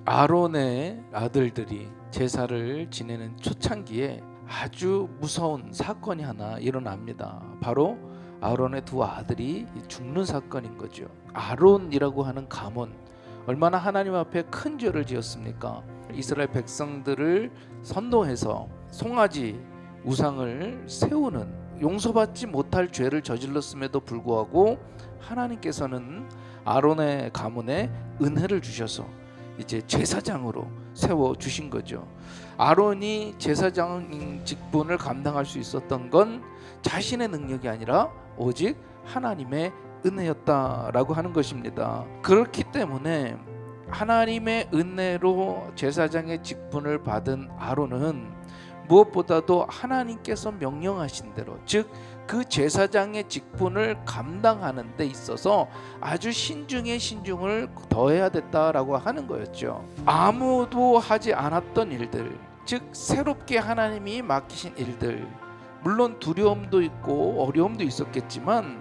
아론의 아들들이 제사를 지내는 초창기에 아주 무서운 사건이 하나 일어납니다. 바로 아론의 두 아들이 죽는 사건인 거죠. 아론이라고 하는 가문, 얼마나 하나님 앞에 큰 죄를 지었습니까? 이스라엘 백성들을 선동해서 송아지 우상을 세우는, 용서받지 못할 죄를 저질렀음에도 불구하고 하나님께서는 아론의 가문에 은혜를 주셔서 이제 제사장으로 세워 주신 거죠. 아론이 제사장 직분을 감당할 수 있었던 건 자신의 능력이 아니라 오직 하나님의 은혜였다라고 하는 것입니다. 그렇기 때문에 하나님의 은혜로 제사장의 직분을 받은 아론은 무엇보다도 하나님께서 명령하신 대로, 즉 그 제사장의 직분을 감당하는 데 있어서 아주 신중에 신중을 더해야 됐다라고 하는 거였죠. 아무도 하지 않았던 일들, 즉 새롭게 하나님이 맡기신 일들, 물론 두려움도 있고 어려움도 있었겠지만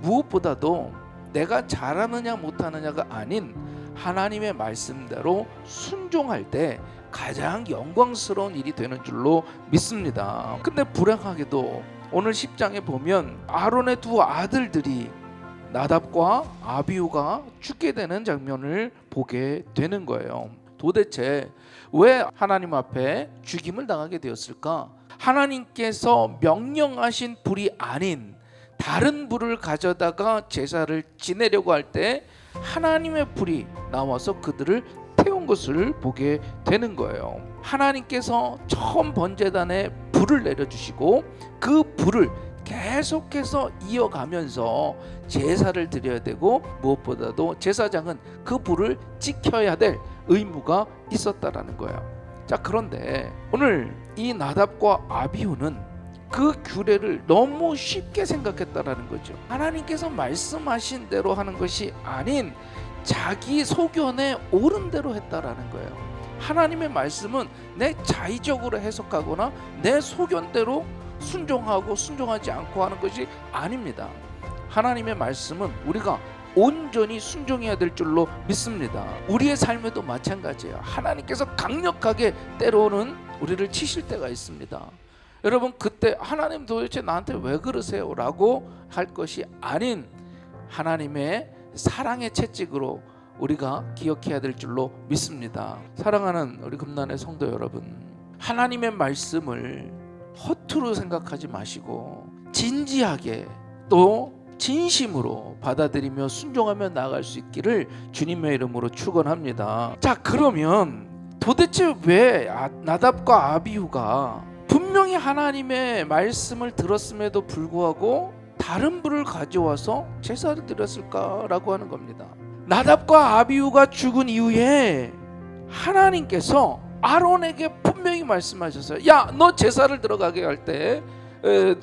무엇보다도 내가 잘하느냐 못하느냐가 아닌 하나님의 말씀대로 순종할 때 가장 영광스러운 일이 되는 줄로 믿습니다. 근데 불행하게도 오늘 10장에 보면 아론의 두 아들들이 나답과 아비후가 죽게 되는 장면을 보게 되는 거예요. 도대체 왜 하나님 앞에 죽임을 당하게 되었을까? 하나님께서 명령하신 불이 아닌 다른 불을 가져다가 제사를 지내려고 할 때 하나님의 불이 나와서 그들을 태운 것을 보게 되는 거예요. 하나님께서 처음 번제단에 불을 내려주시고 그 불을 계속해서 이어가면서 제사를 드려야 되고, 무엇보다도 제사장은 그 불을 지켜야 될 의무가 있었다라는 거예요. 자, 그런데 오늘 이 나답과 아비후는 그 규례를 너무 쉽게 생각했다라는 거죠. 하나님께서 말씀하신 대로 하는 것이 아닌 자기 소견에 옳은 대로 했다라는 거예요. 하나님의 말씀은 내 자의적으로 해석하거나 내 소견대로 순종하고 순종하지 않고 하는 것이 아닙니다. 하나님의 말씀은 우리가 온전히 순종해야 될 줄로 믿습니다. 우리의 삶에도 마찬가지예요. 하나님께서 강력하게 때로는 우리를 치실 때가 있습니다. 여러분, 그때 하나님 도대체 나한테 왜 그러세요? 라고 할 것이 아닌 하나님의 사랑의 채찍으로 우리가 기억해야 될 줄로 믿습니다. 사랑하는 우리 금난의 성도 여러분, 하나님의 말씀을 허투루 생각하지 마시고 진지하게 또 진심으로 받아들이며 순종하며 나아갈 수 있기를 주님의 이름으로 축원합니다. 자, 그러면 도대체 왜 나답과 아비후가 분명히 하나님의 말씀을 들었음에도 불구하고 다른 불을 가져와서 제사를 드렸을까라고 하는 겁니다. 나답과 아비후가 죽은 이후에 하나님께서 아론에게 분명히 말씀하셨어요. 야, 너 제사를 들어가게 할 때,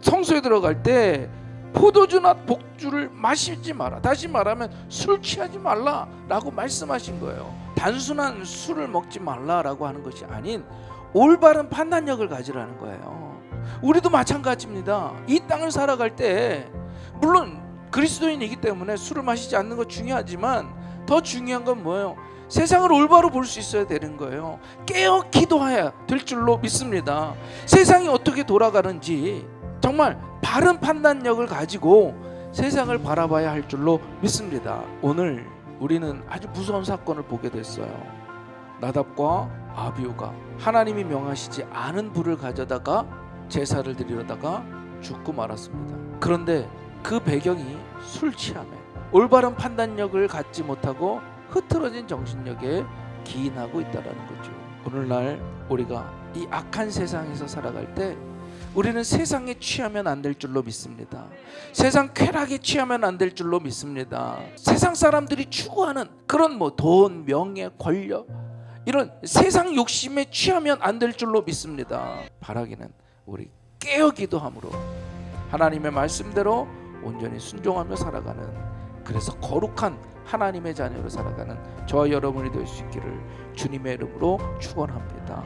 성소에 들어갈 때 포도주나 복주를 마시지 마라. 다시 말하면 술 취하지 말라라고 말씀하신 거예요. 단순한 술을 먹지 말라라고 하는 것이 아닌 올바른 판단력을 가지라는 거예요. 우리도 마찬가지입니다. 이 땅을 살아갈 때 물론 그리스도인이기 때문에 술을 마시지 않는 것 중요하지만 더 중요한 건 뭐예요? 세상을 올바로 볼 수 있어야 되는 거예요. 깨어 기도해야 될 줄로 믿습니다. 세상이 어떻게 돌아가는지 정말 바른 판단력을 가지고 세상을 바라봐야 할 줄로 믿습니다. 오늘 우리는 아주 무서운 사건을 보게 됐어요. 나답과 아비후가 하나님이 명하시지 않은 불을 가져다가 제사를 드리려다가 죽고 말았습니다. 그런데 그 배경이 술 취함에 올바른 판단력을 갖지 못하고 흐트러진 정신력에 기인하고 있다는 거죠. 오늘날 우리가 이 악한 세상에서 살아갈 때 우리는 세상에 취하면 안 될 줄로 믿습니다. 세상 쾌락에 취하면 안 될 줄로 믿습니다. 세상 사람들이 추구하는 그런 돈, 명예, 권력, 이런 세상 욕심에 취하면 안 될 줄로 믿습니다. 바라기는 우리 깨어 기도함으로 하나님의 말씀대로 온전히 순종하며 살아가는, 그래서 거룩한 하나님의 자녀로 살아가는 저와 여러분이 될 수 있기를 주님의 이름으로 축원합니다.